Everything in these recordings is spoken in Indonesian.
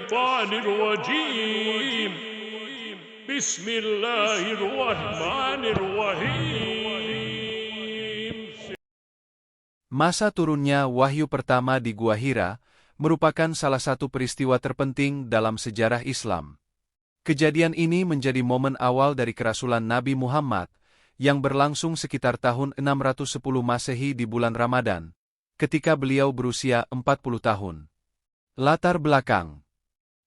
الشيطان الرجيم بسم الله الرحمن الرحيم. Masa turunnya wahyu pertama di Gua Hira merupakan salah satu peristiwa terpenting dalam sejarah Islam. Kejadian ini menjadi momen awal dari kerasulan Nabi Muhammad yang berlangsung sekitar tahun 610 Masehi di bulan Ramadan, ketika beliau berusia 40 tahun. Latar belakang.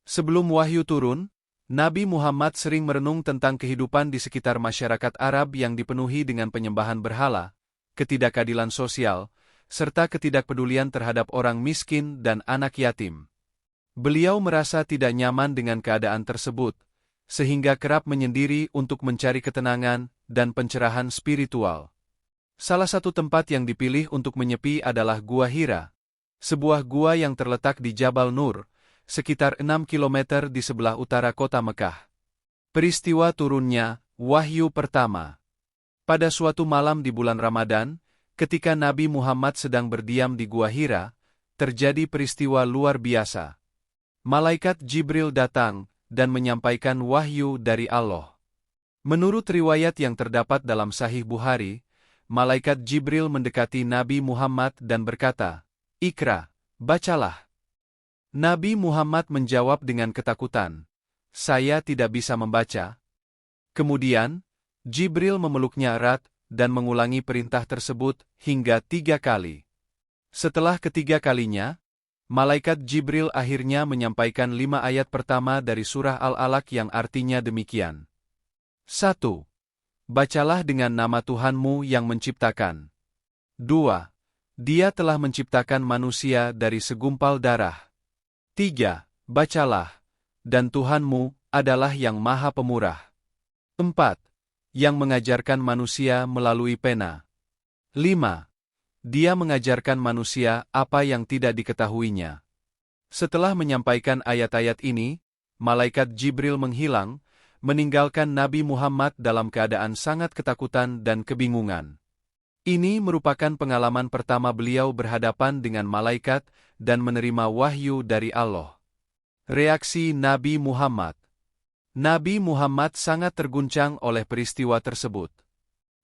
Sebelum wahyu turun, Nabi Muhammad sering merenung tentang kehidupan di sekitar masyarakat Arab yang dipenuhi dengan penyembahan berhala, ketidakadilan sosial, serta ketidakpedulian terhadap orang miskin dan anak yatim. Beliau merasa tidak nyaman dengan keadaan tersebut, sehingga kerap menyendiri untuk mencari ketenangan dan pencerahan spiritual. Salah satu tempat yang dipilih untuk menyepi adalah Gua Hira, sebuah gua yang terletak di Jabal Nur, sekitar 6 km di sebelah utara kota Mekah. Peristiwa turunnya wahyu pertama. Pada suatu malam di bulan Ramadan, ketika Nabi Muhammad sedang berdiam di Gua Hira, terjadi peristiwa luar biasa. Malaikat Jibril datang dan menyampaikan wahyu dari Allah. Menurut riwayat yang terdapat dalam Sahih Bukhari, Malaikat Jibril mendekati Nabi Muhammad dan berkata, "Iqra, bacalah." Nabi Muhammad menjawab dengan ketakutan, "Saya tidak bisa membaca." Kemudian, Jibril memeluknya erat dan mengulangi perintah tersebut hingga 3 kali. Setelah ketiga kalinya, Malaikat Jibril akhirnya menyampaikan 5 ayat pertama dari surah Al-Alaq yang artinya demikian. 1. Bacalah dengan nama Tuhanmu yang menciptakan. 2. Dia telah menciptakan manusia dari segumpal darah. 3. Bacalah, dan Tuhanmu adalah yang Maha Pemurah. 4. Yang mengajarkan manusia melalui pena. 5. Dia mengajarkan manusia apa yang tidak diketahuinya. Setelah menyampaikan ayat-ayat ini, Malaikat Jibril menghilang, meninggalkan Nabi Muhammad dalam keadaan sangat ketakutan dan kebingungan. Ini merupakan pengalaman pertama beliau berhadapan dengan malaikat dan menerima wahyu dari Allah. Reaksi Nabi Muhammad. Nabi Muhammad sangat terguncang oleh peristiwa tersebut.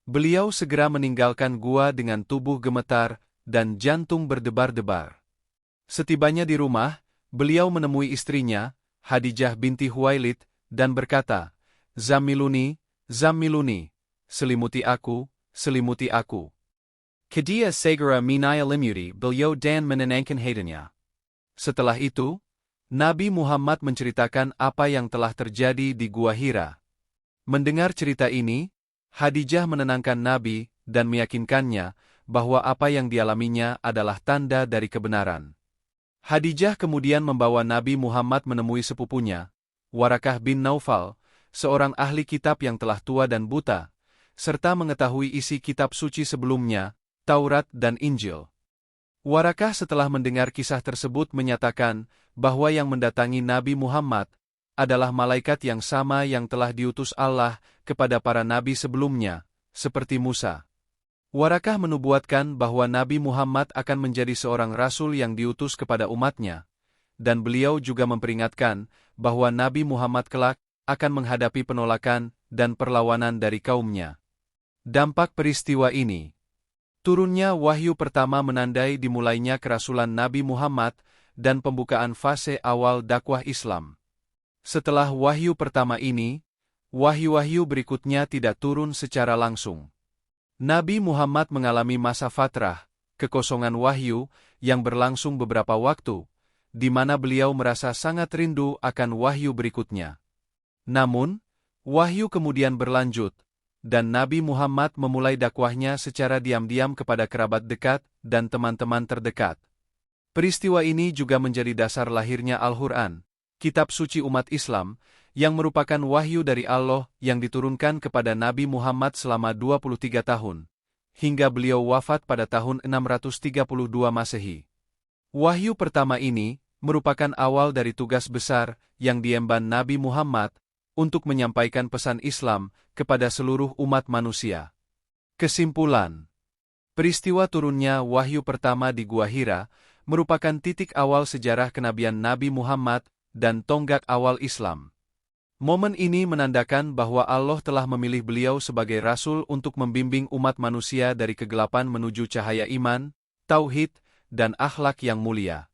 Beliau segera meninggalkan gua dengan tubuh gemetar dan jantung berdebar-debar. Setibanya di rumah, beliau menemui istrinya, Khadijah binti Khuwailid, dan berkata, "Zammiluni, Zammiluni, selimuti aku, selimuti aku." Kedia segera menayalimuti beliau dan menenangkan hatinya. Setelah itu, Nabi Muhammad menceritakan apa yang telah terjadi di Gua Hira. Mendengar cerita ini, Khadijah menenangkan Nabi dan meyakinkannya bahwa apa yang dialaminya adalah tanda dari kebenaran. Khadijah kemudian membawa Nabi Muhammad menemui sepupunya, Warakah bin Naufal, seorang ahli kitab yang telah tua dan buta, serta mengetahui isi kitab suci sebelumnya, Taurat dan Injil. Warakah setelah mendengar kisah tersebut menyatakan bahwa yang mendatangi Nabi Muhammad adalah malaikat yang sama yang telah diutus Allah kepada para nabi sebelumnya, seperti Musa. Warakah menubuatkan bahwa Nabi Muhammad akan menjadi seorang rasul yang diutus kepada umatnya, dan beliau juga memperingatkan bahwa Nabi Muhammad kelak akan menghadapi penolakan dan perlawanan dari kaumnya. Dampak peristiwa ini. Turunnya wahyu pertama menandai dimulainya kerasulan Nabi Muhammad dan pembukaan fase awal dakwah Islam. Setelah wahyu pertama ini, wahyu-wahyu berikutnya tidak turun secara langsung. Nabi Muhammad mengalami masa fatrah, kekosongan wahyu, yang berlangsung beberapa waktu, di mana beliau merasa sangat rindu akan wahyu berikutnya. Namun, wahyu kemudian berlanjut, dan Nabi Muhammad memulai dakwahnya secara diam-diam kepada kerabat dekat dan teman-teman terdekat. Peristiwa ini juga menjadi dasar lahirnya Al-Quran, kitab suci umat Islam, yang merupakan wahyu dari Allah yang diturunkan kepada Nabi Muhammad selama 23 tahun, hingga beliau wafat pada tahun 632 Masehi. Wahyu pertama ini merupakan awal dari tugas besar yang diemban Nabi Muhammad untuk menyampaikan pesan Islam kepada seluruh umat manusia. Kesimpulan. Peristiwa turunnya wahyu pertama di Gua Hira merupakan titik awal sejarah kenabian Nabi Muhammad dan tonggak awal Islam. Momen ini menandakan bahwa Allah telah memilih beliau sebagai rasul untuk membimbing umat manusia dari kegelapan menuju cahaya iman, tauhid, dan akhlak yang mulia.